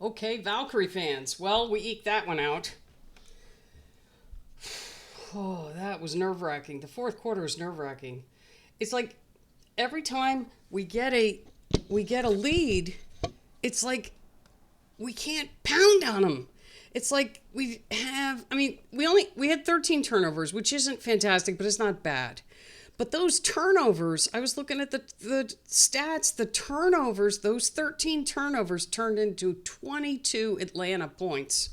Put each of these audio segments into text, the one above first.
Okay, Valkyrie fans. Well, we eked that one out. Oh, that was nerve wracking. The fourth quarter is nerve wracking. It's like every time we get a lead, it's like we can't pound on them. It's like we had 13 turnovers, which isn't fantastic, but it's not bad. But those turnovers, I was looking at the stats, the turnovers, those 13 turnovers turned into 22 Atlanta points.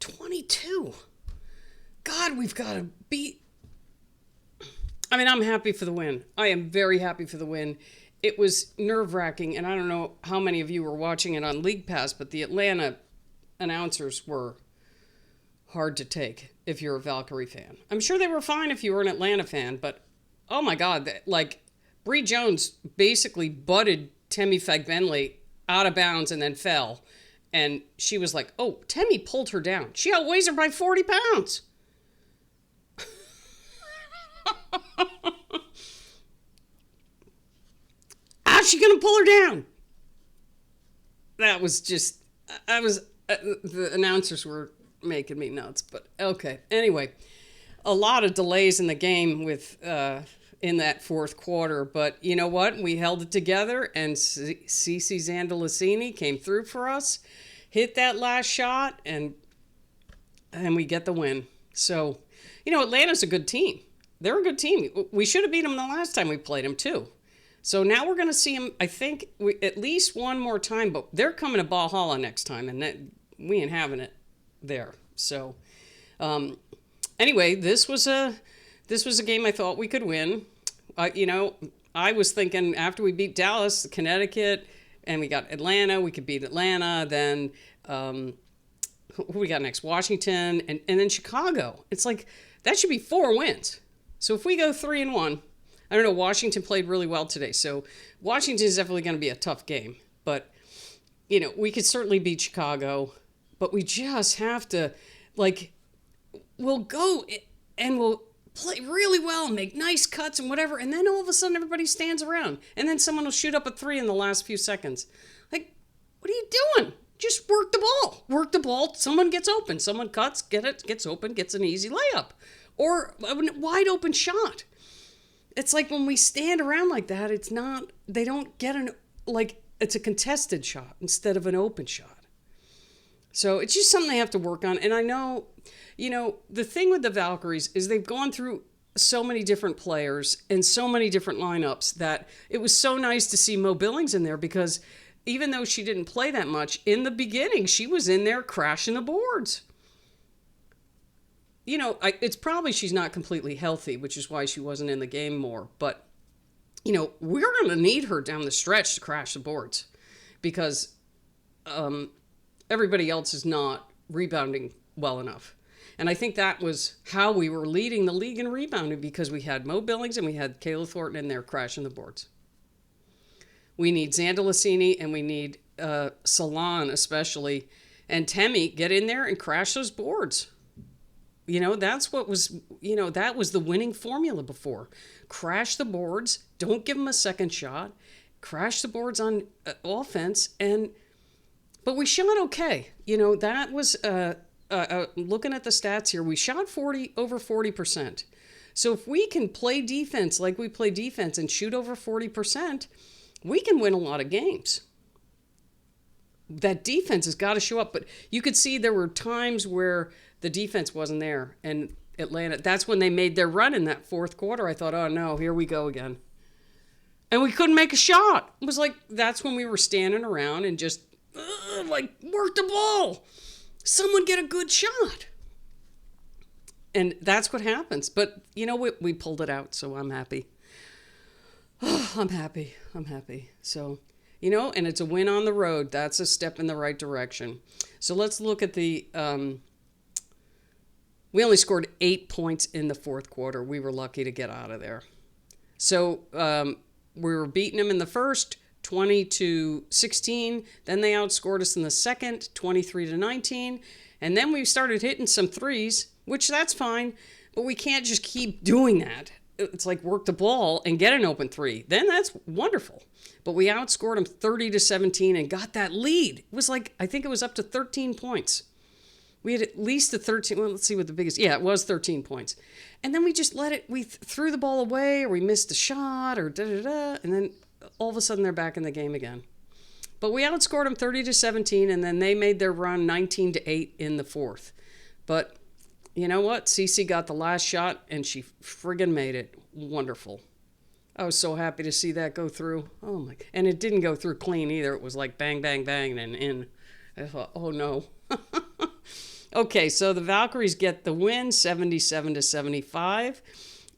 22. God, we've got to beat. I'm happy for the win. I am very happy for the win. It was nerve-wracking, and I don't know how many of you were watching it on League Pass, but the Atlanta announcers were hard to take if you're a Valkyrie fan. I'm sure they were fine if you were an Atlanta fan, but oh my God, Bree Jones basically butted Temi Fagbenle out of bounds and then fell. And she was like, oh, Temi pulled her down. She outweighs her by 40 pounds. How's she going to pull her down? That was just, the announcers were making me nuts, but okay. Anyway, a lot of delays in the game in that fourth quarter, but you know what? We held it together, and Cici Zandalacini came through for us, hit that last shot, and we get the win. So, Atlanta's a good team. They're a good team. We should have beat them the last time we played them, too. So now we're going to see them, I think, at least one more time, but they're coming to Valhalla next time, and we ain't having it there. So, anyway, this was a game I thought we could win. I was thinking after we beat Dallas, Connecticut, and we got Atlanta, we could beat Atlanta. Then who we got next? Washington, and then Chicago. It's like that should be 4 wins. So if we go 3-1, I don't know. Washington played really well today, so Washington is definitely going to be a tough game. But we could certainly beat Chicago. But we just have to, we'll go and we'll play really well and make nice cuts and whatever. And then all of a sudden everybody stands around. And then someone will shoot up a 3 in the last few seconds. Like, what are you doing? Just work the ball. Work the ball. Someone gets open. Someone cuts, gets open, gets an easy layup. Or a wide open shot. It's like when we stand around like that, they don't get it's a contested shot instead of an open shot. So it's just something they have to work on. And I know, the thing with the Valkyries is they've gone through so many different players and so many different lineups that it was so nice to see Mo Billings in there because even though she didn't play that much, in the beginning, she was in there crashing the boards. It's probably she's not completely healthy, which is why she wasn't in the game more. But, we're going to need her down the stretch to crash the boards because everybody else is not rebounding well enough. And I think that was how we were leading the league in rebounding because we had Mo Billings and we had Kayla Thornton in there crashing the boards. We need Zandalacini and we need Salon especially. And Temi, get in there and crash those boards. That's what was, that was the winning formula before. Crash the boards, don't give them a second shot, crash the boards on offense, but we shot okay. That was, looking at the stats here, we shot over 40%. So if we can play defense like we play defense and shoot over 40%, we can win a lot of games. That defense has got to show up, but you could see there were times where the defense wasn't there, and Atlanta, that's when they made their run in that fourth quarter. I thought, oh no, here we go again. And we couldn't make a shot. It was like, that's when we were standing around and just, work the ball. Someone get a good shot. And that's what happens. But, we pulled it out, so I'm happy. I'm happy. So, and it's a win on the road. That's a step in the right direction. So let's look at the... we only scored 8 points in the fourth quarter. We were lucky to get out of there. So we were beating them in the first, 20-16. Then they outscored us in the second, 23-19. And then we started hitting some threes, which that's fine. But we can't just keep doing that. it's like work the ball and get an open three. Then that's wonderful. But we outscored them 30-17 and got that lead. It was like, I think it was up to 13 points. We had at least a 13. Well, let's see what the biggest. Yeah, it was 13 points. And then we just let it. We threw the ball away, or we missed a shot, or da da da. And then all of a sudden they're back in the game again. But we outscored them 30-17, and then they made their run 19-8 in the fourth. But you know what? Cici got the last shot, and she friggin' made it. Wonderful. I was so happy to see that go through. Oh my! And it didn't go through clean either. It was like bang, bang, bang, and in. I thought, oh no. Okay, so the Valkyries get the win, 77-75,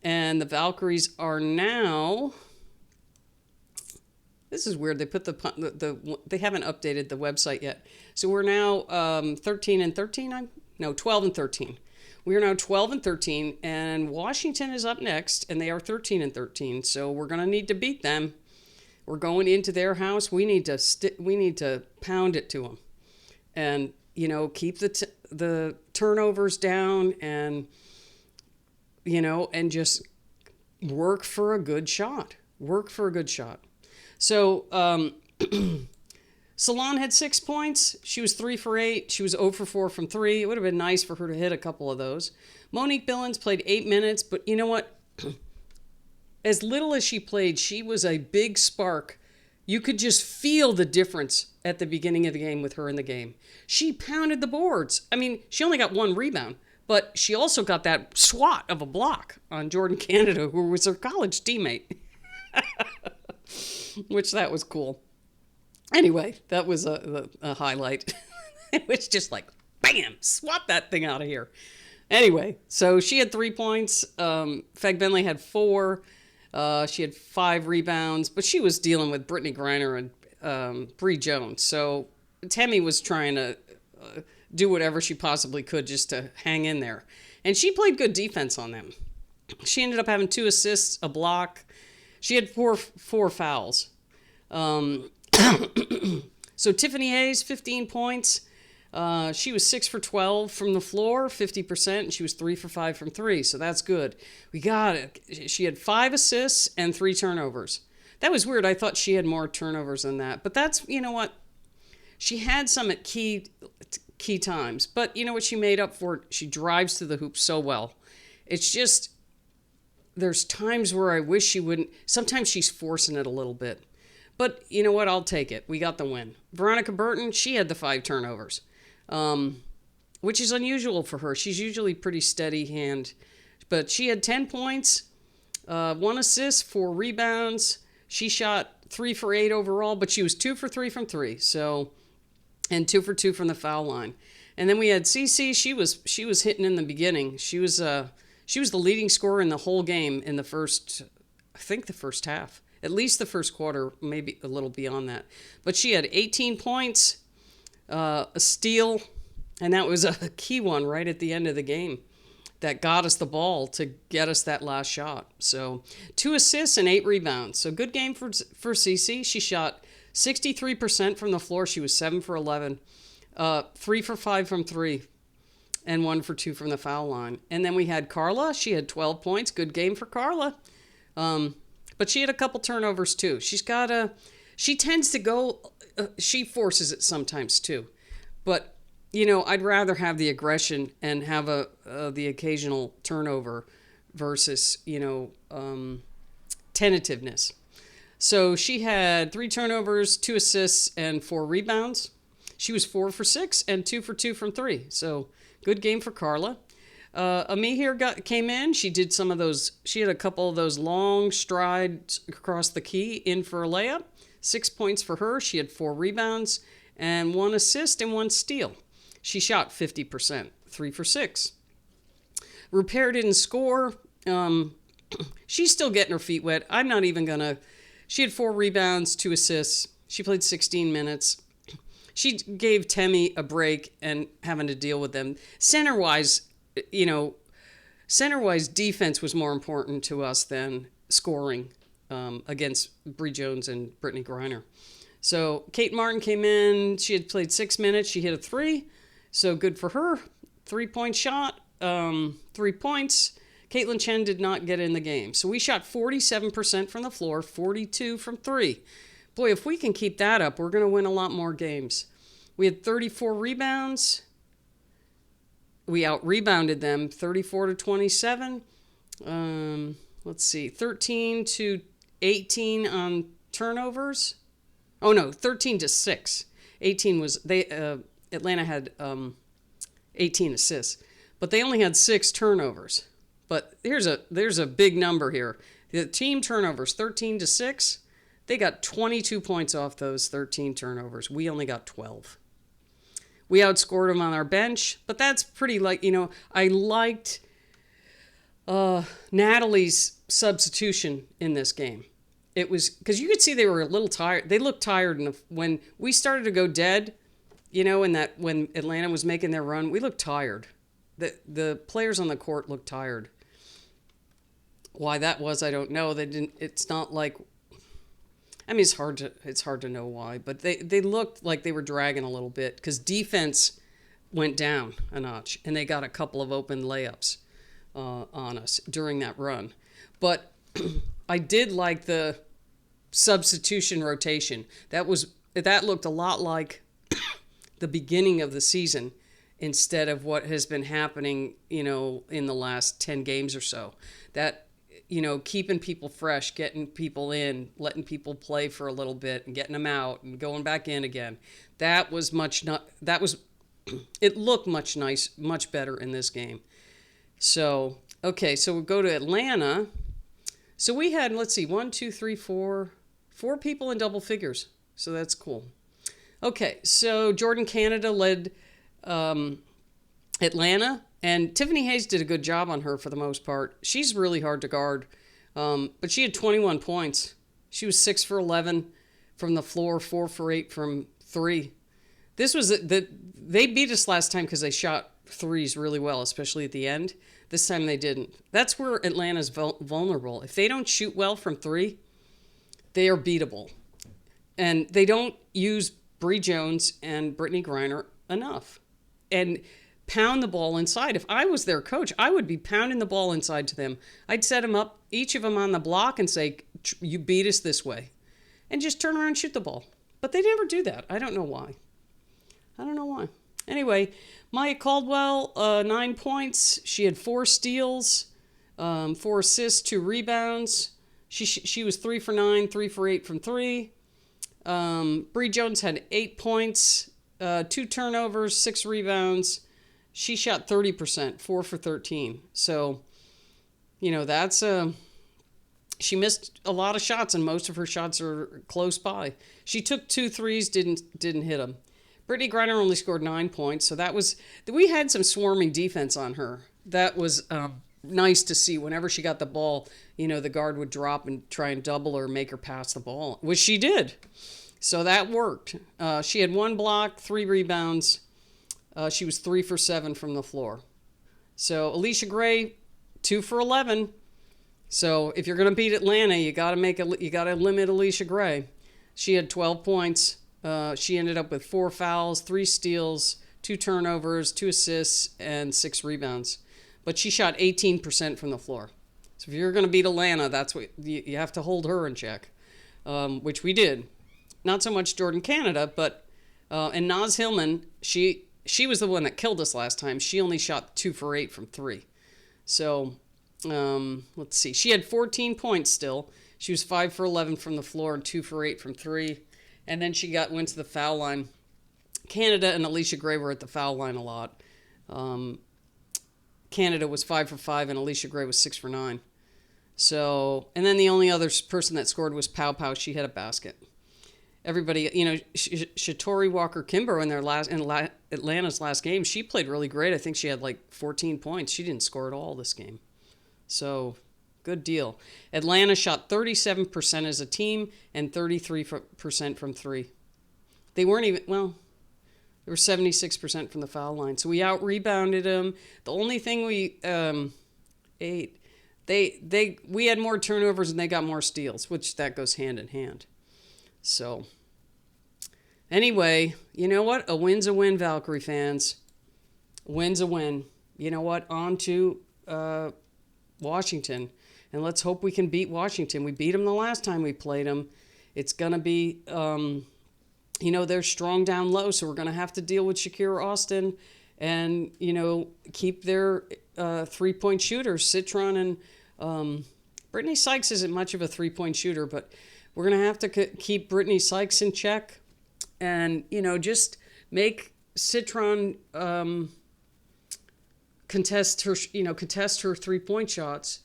and the Valkyries are now. This is weird. They put they haven't updated the website yet, so we're now 13-13. No, 12-13. We are now 12-13, and Washington is up next, and they are 13-13. So we're gonna need to beat them. We're going into their house. We need to pound it to them, and keep the turnovers down, and and just work for a good shot. So Salon had 6 points. She was 3 for 8. She was 0 for 4 from 3. It would have been nice for her to hit a couple of those. Monique Billins played 8 minutes, but you know what? As little as she played, she was a big spark. You could just feel the difference at the beginning of the game with her in the game. She pounded the boards. I mean, she only got 1 rebound, but she also got that swat of a block on Jordan Canada, who was her college teammate. Which that was cool. Anyway, that was a highlight. It was just like, bam, swat that thing out of here. Anyway, so she had 3 points. Feg Bentley had 4. She had 5 rebounds, but she was dealing with Brittany Griner and Bree Jones. So Temmie was trying to do whatever she possibly could just to hang in there. And she played good defense on them. She ended up having 2 assists, a block. She had four fouls. So Tiffany Hayes, 15 points. She was 6 for 12 from the floor, 50%, and she was 3 for 5 from 3. So that's good. We got it. She had 5 assists and 3 turnovers. That was weird. I thought she had more turnovers than that. But that's, you know what? She had some at key times. But you know what she made up for? She drives to the hoop so well. It's just, there's times where I wish she wouldn't. Sometimes she's forcing it a little bit. But you know what? I'll take it. We got the win. Veronica Burton, she had the 5 turnovers, which is unusual for her. She's usually pretty steady hand. But she had 10 points, 1 assist, 4 rebounds. She shot 3 for 8 overall, but she was 2 for 3 from 3. So, and 2 for 2 from the foul line. And then we had Cici. She was hitting in the beginning. She was the leading scorer in the whole game in the first half. At least the first quarter, maybe a little beyond that. But she had 18 points, a steal, and that was a key one right at the end of the game that got us the ball to get us that last shot. So 2 assists and 8 rebounds. So good game for Cici. She shot 63% from the floor. She was 7 for 11, 3 for 5 from 3, and 1 for 2 from the foul line. And then we had Carla. She had 12 points. Good game for Carla. But she had a couple turnovers too. She tends to go, she forces it sometimes too. But, I'd rather have the aggression and have the occasional turnover versus, tentativeness. So she had 3 turnovers, 2 assists, and 4 rebounds. She was 4 for 6 and 2 for 2 from 3. So good game for Carla. Ami here came in. She did some of those. She had a couple of those long strides across the key in for a layup. 6 points for her. She had 4 rebounds and 1 assist and 1 steal. She shot 50%, 3 for 6. Rupert didn't score. She's still getting her feet wet. I'm not even gonna. She had 4 rebounds, 2 assists. She played 16 minutes. She gave Temmie a break and having to deal with them. Center-wise, defense was more important to us than scoring against Bree Jones and Brittany Griner. So Kate Martin came in. She had played 6 minutes. She hit a 3. So good for her. 3-point shot, 3 points. Caitlin Chen did not get in the game. So we shot 47% from the floor, 42 from three. Boy, if we can keep that up, we're going to win a lot more games. We had 34 rebounds. We out-rebounded them 34 to 27. Let's see, 13 to 18 on turnovers. Oh, no, 13 to 6. 18 was, Atlanta had 18 assists, but they only had 6 turnovers. But there's a big number here. The team turnovers, 13 to 6. They got 22 points off those 13 turnovers. We only got 12. We outscored them on our bench, but that's pretty I liked Natalie's substitution in this game. It was because you could see they were a little tired. They looked tired when we started to go dead, when Atlanta was making their run, we looked tired. The players on the court looked tired. Why that was, I don't know. They didn't. It's not like. I mean, it's hard to know why, but they looked like they were dragging a little bit because defense went down a notch, and they got a couple of open layups on us during that run. But I did like the substitution rotation. That looked a lot like the beginning of the season instead of what has been happening, in the last 10 games or so. That keeping people fresh, getting people in, letting people play for a little bit and getting them out and going back in again. It looked much better in this game. So, okay, so we'll go to Atlanta. So we had, let's see, 4 people in double figures. So that's cool. Okay, so Jordan Canada led Atlanta. And Tiffany Hayes did a good job on her for the most part. She's really hard to guard. But she had 21 points. She was 6 for 11 from the floor, 4 for 8 from 3. They beat us last time because they shot threes really well, especially at the end. This time they didn't. That's where Atlanta's vulnerable. If they don't shoot well from 3, they are beatable. And they don't use Bree Jones and Brittany Griner enough. And pound the ball inside. If I was their coach, I would be pounding the ball inside to them. I'd set them up, each of them on the block, and say, you beat us this way. And just turn around and shoot the ball. But they never do that. I don't know why. Anyway, Maya Caldwell, 9 points. She had 4 steals, 4 assists, 2 rebounds. She was 3 for 9, 3 for 8 from 3. Bree Jones had 8 points, 2 turnovers, 6 rebounds. She shot 30%, 4 for 13. So, that's she missed a lot of shots, and most of her shots are close by. She took 2 threes, didn't hit them. Brittany Griner only scored 9 points, so we had some swarming defense on her. That was nice to see. Whenever she got the ball, the guard would drop and try and double her, make her pass the ball, which she did. So that worked. She had 1 block, 3 rebounds. She was 3 for 7 from the floor. So Alicia Gray, 2 for 11. So if you're going to beat Atlanta, you got to limit Alicia Gray. She had 12 points. She ended up with 4 fouls, 3 steals, 2 turnovers, 2 assists, and 6 rebounds. But she shot 18% from the floor. So if you're going to beat Atlanta, that's what you have to hold her in check, which we did. Not so much Jordan Canada, but and Naz Hillman, she was the one that killed us last time. She only shot 2 for 8 from 3. So, let's see. She had 14 points still. She was 5 for 11 from the floor and 2 for 8 from 3. And then she went to the foul line. Canada and Alicia Gray were at the foul line a lot. Canada was 5 for 5 and Alicia Gray was 6 for 9. So, and then the only other person that scored was Pow Pow. She had a basket. Everybody, Shatori Walker-Kimber in Atlanta's last game, she played really great. I think she had 14 points. She didn't score at all this game. So, good deal. Atlanta shot 37% as a team and 33% from 3. They weren't even, they were 76% from the foul line. So we out-rebounded them. The only thing we we had more turnovers and they got more steals, which that goes hand in hand. So, anyway, you know what? A win's a win, Valkyrie fans. A win's a win. You know what? On to Washington. And let's hope we can beat Washington. We beat them the last time we played them. It's going to be, they're strong down low, so we're going to have to deal with Shakira Austin and, keep their three-point shooters. Citron and Brittany Sykes isn't much of a three-point shooter, but we're going to have to keep Brittany Sykes in check and, just make Citron contest her three-point shots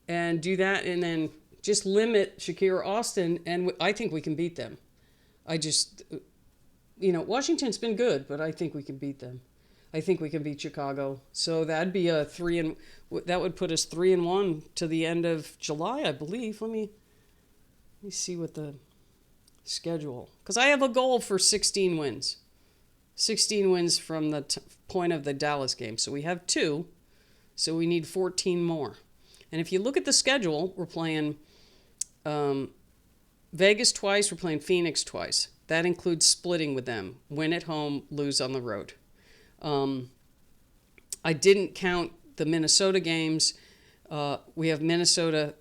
and do that, and then just limit Shakira Austin, and I think we can beat them. I just, Washington's been good, but I think we can beat them. I think we can beat Chicago. So that'd be that would put us 3-1 to the end of July, I believe. Let me see what the schedule, because I have a goal for 16 wins. 16 wins from the point of the Dallas game. So we have 2, so we need 14 more. And if you look at the schedule, we're playing Vegas twice, we're playing Phoenix twice. That includes splitting with them. Win at home, lose on the road. I didn't count the Minnesota games. We have Minnesota,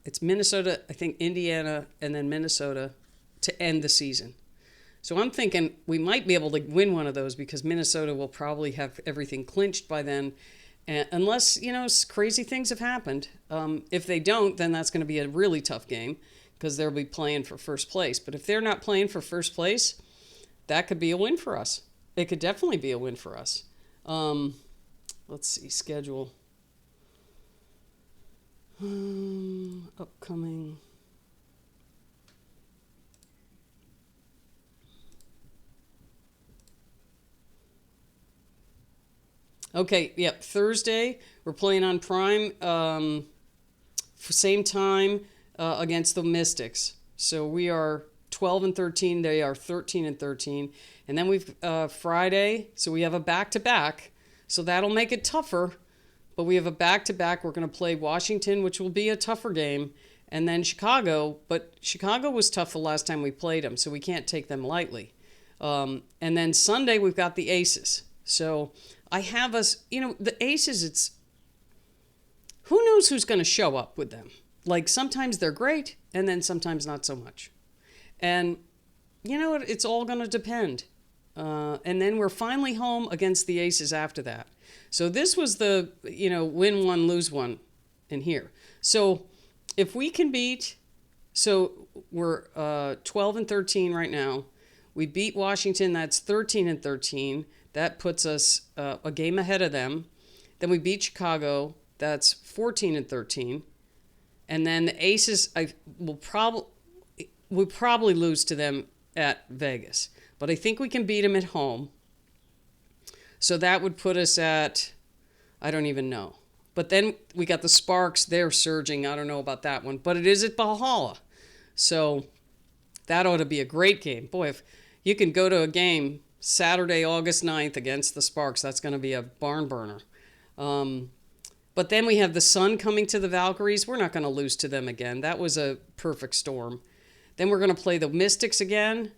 it's Minnesota, I think Indiana, and then Minnesota to end the season. So I'm thinking we might be able to win one of those because Minnesota will probably have everything clinched by then. Unless, crazy things have happened. If they don't, then that's going to be a really tough game because they'll be playing for first place. But if they're not playing for first place, that could be a win for us. It could definitely be a win for us. Let's see, schedule. Upcoming. Okay, yep, Thursday, we're playing on Prime, same time against the Mystics. So we are 12-13, they are 13-13. And then we've Friday, so we have a back-to-back, so that'll make it tougher. But we have a back-to-back, we're going to play Washington, which will be a tougher game, and then Chicago. But Chicago was tough the last time we played them, so we can't take them lightly. And then Sunday, we've got the Aces. So I have us, the Aces, it's, who knows who's going to show up with them? Like, sometimes they're great, and then sometimes not so much. And, it's all going to depend. And then we're finally home against the Aces after that. So this was the, win one, lose one in here. So if we can beat, so we're 12-13 right now. We beat Washington, that's 13-13. That puts us a game ahead of them. Then we beat Chicago. That's 14-13. And then the Aces, we'll probably lose to them at Vegas. But I think we can beat them at home. So that would put us at, I don't even know. But then we got the Sparks. They're surging. I don't know about that one. But it is at Valhalla. So that ought to be a great game. Boy, if you can go to a game Saturday, August 9th against the Sparks, that's going to be a barn burner. But then we have the Sun coming to the Valkyries. We're not going to lose to them again. That was a perfect storm. Then we're going to play the Mystics again,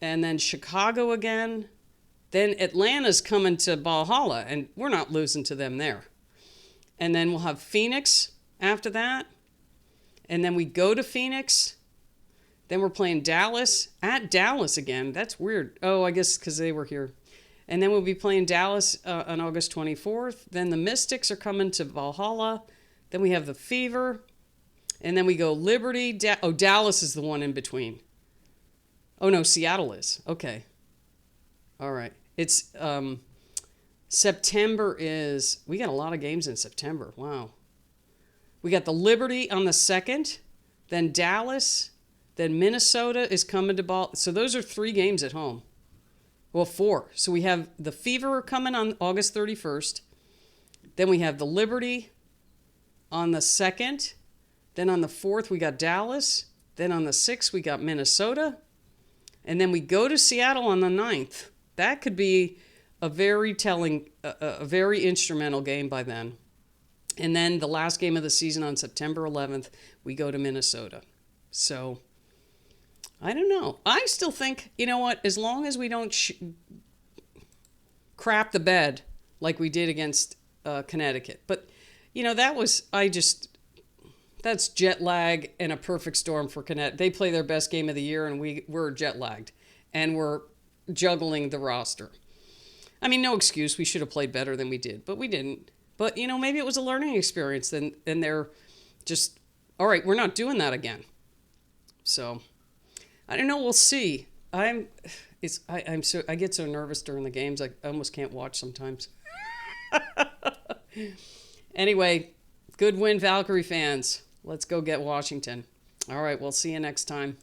and then Chicago again. Then Atlanta's coming to Valhalla, and we're not losing to them there. And then we'll have Phoenix after that. And then we go to Phoenix. Then we're playing Dallas, at Dallas again. That's weird. Oh, I guess because they were here. And then we'll be playing Dallas on August 24th. Then the Mystics are coming to Valhalla. Then we have the Fever. And then we go Liberty. Dallas is the one in between. Oh, no, Seattle is. Okay. All right. It's September is, we got a lot of games in September. Wow. We got the Liberty on the 2nd. Then Dallas. Then Minnesota is coming to ball. So those are 3 games at home. Well, 4. So we have the Fever coming on August 31st. Then we have the Liberty on the 2nd. Then on the 4th, we got Dallas. Then on the 6th, we got Minnesota. And then we go to Seattle on the 9th. That could be a very telling, a very instrumental game by then. And then the last game of the season on September 11th, we go to Minnesota. So I don't know. I still think, you know what, as long as we don't crap the bed like we did against Connecticut. But, that's jet lag and a perfect storm for Connecticut. They play their best game of the year, and we're jet lagged, and we're juggling the roster. I mean, no excuse. We should have played better than we did, but we didn't. But maybe it was a learning experience. And they're just, all right, we're not doing that again. So I don't know. We'll see. I get so nervous during the games. I almost can't watch sometimes. Anyway, good win, Valkyrie fans. Let's go get Washington. All right, we'll see you next time.